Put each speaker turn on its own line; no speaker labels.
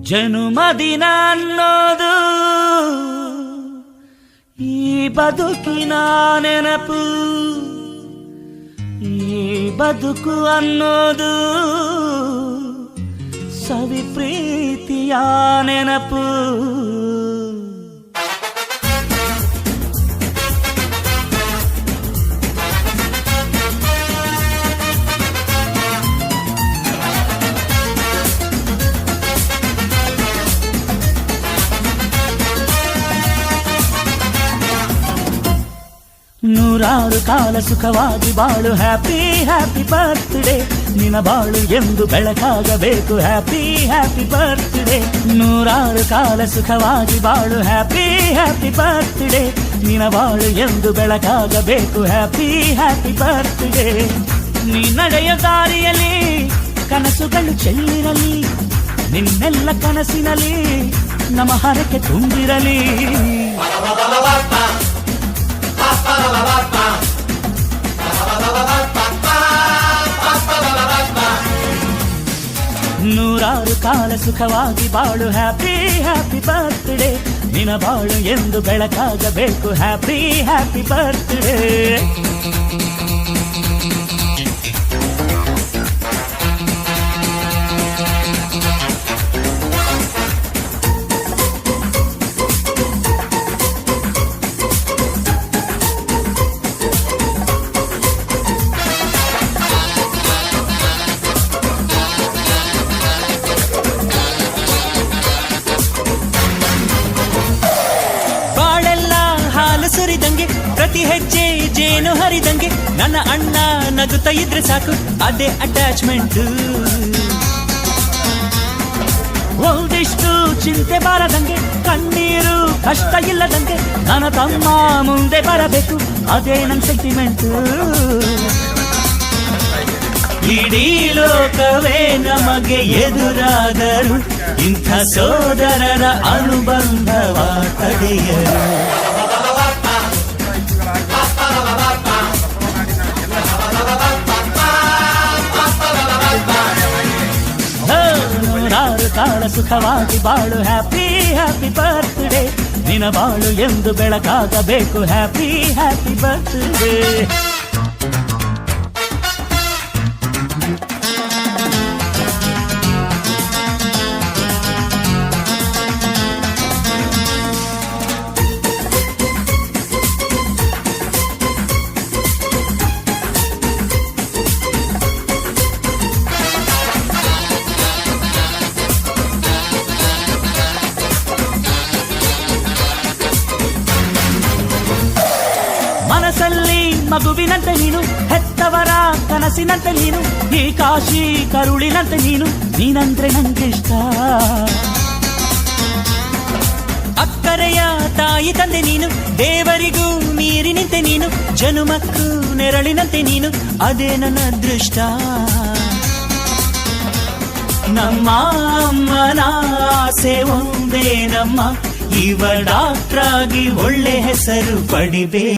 ಜನುಮದಿನ ಅನ್ನೋದು ಈ ಬದುಕಿನ ನೆನಪು, ಈ ಬದುಕು ಅನ್ನೋದು ಸವಿ ಪ್ರೀತಿಯ ನೆನಪು. ನೂರಾರು ಕಾಲ ಸುಖವಾಗಿ ಬಾಳು, ಹ್ಯಾಪಿ ಹ್ಯಾಪಿ ಬರ್ತ್ಡೇ. ನಿನ್ನ ಬಾಳು ಎಂದು ಬೆಳಕಾಗಬೇಕು, ಹ್ಯಾಪಿ ಹ್ಯಾಪಿ ಬರ್ತ್ಡೇ. ನೂರಾರು ಕಾಲ ಸುಖವಾಗಿ ಬಾಳು, ಹ್ಯಾಪಿ ಹ್ಯಾಪಿ ಬರ್ತ್ಡೇ. ನಿನ್ನ ಬಾಳು ಎಂದು ಬೆಳಕಾಗಬೇಕು, ಹ್ಯಾಪಿ ಹ್ಯಾಪಿ ಬರ್ತ್ಡೇ. ನೀ ನಡೆಯ ದಾರಿಯಲ್ಲಿ ಕನಸುಗಳು ಚೆಲ್ಲಿರಲಿ, ನಿನ್ನೆಲ್ಲ ಕನಸಿನಲ್ಲಿ ನಮ್ಮ ಹರಕೆ ತುಂಬಿರಲಿ. ನೂರಾರು ಕಾಲ ಸುಖವಾಗಿ ಬಾಳು, ಹ್ಯಾಪಿ ಹ್ಯಾಪಿ ಬರ್ತ್ಡೇ. ನಿನ್ನ ಬಾಳು ಎಂದು ಬೆಳಕಾಗಬೇಕು, ಹ್ಯಾಪಿ ಹ್ಯಾಪಿ ಬರ್ತ್ಡೇ. ಸುರಿದಂಗೆ ಪ್ರತಿ ಹೆಜ್ಜೆ ಜೇನು ಹರಿದಂಗೆ, ನನ್ನ ಅಣ್ಣ ನಗುತ್ತಾ ಇದ್ರೆ ಸಾಕು, ಅದೇ ಅಟ್ಯಾಚ್ಮೆಂಟ್. ಒಂದಿಷ್ಟು ಚಿಂತೆ ಬಾರದಂಗೆ, ಕಣ್ಣೀರು ಕಷ್ಟ ಇಲ್ಲದಂಗೆ, ನನ್ನ ತಮ್ಮ ಮುಂದೆ ಬರಬೇಕು, ಅದೇ ನನ್ನ ಸೆಂಟಿಮೆಂಟ್. ಇಡೀ ಲೋಕವೇ ನಮಗೆ ಎದುರಾದರು, ಇಂಥ ಸೋದರರ ಅನುಬಂಧವ ತಡೆಯರು. ನೂರಾರು ಕಾಲ ಸುಖವಾಗಿ ಬಾಳು, ಹ್ಯಾಪಿ ಹ್ಯಾಪಿ ಬರ್ತ್ಡೇ. ನಿನ್ನ ಬಾಳು ಎಂದು ಬೆಳಕಾಗಬೇಕು, ಹ್ಯಾಪಿ ಹ್ಯಾಪಿ ಬರ್ತ್ಡೇ. ಮನಸ್ಸಲ್ಲಿ ಮಗುವಿನಂತೆ ನೀನು, ಹೆತ್ತವರ ಕನಸಿನಂತೆ ನೀನು, ಈ ಕಾಶಿ ಕರುಳಿನಂತೆ ನೀನು, ನೀನಂದ್ರೆ ನಂಗಿಷ್ಟ. ಅಕ್ಕರೆಯ ತಾಯಿ ತಂದೆ ನೀನು, ದೇವರಿಗೂ ಮೀರಿ ನಿಂತೆ ನೀನು, ಜನುಮಕ್ಕೂ ನೆರಳಿನಂತೆ ನೀನು, ಅದೇ ನನ್ನ ಅದೃಷ್ಟ. ನಮ್ಮ ಅಮ್ಮನ ಆಸೆ ಒಂದೇ ನಮ್ಮ, ಇವ ಡಾಕ್ಟ್ರಾಗಿ ಒಳ್ಳೆ ಹೆಸರು ಪಡಿಬೇಕು.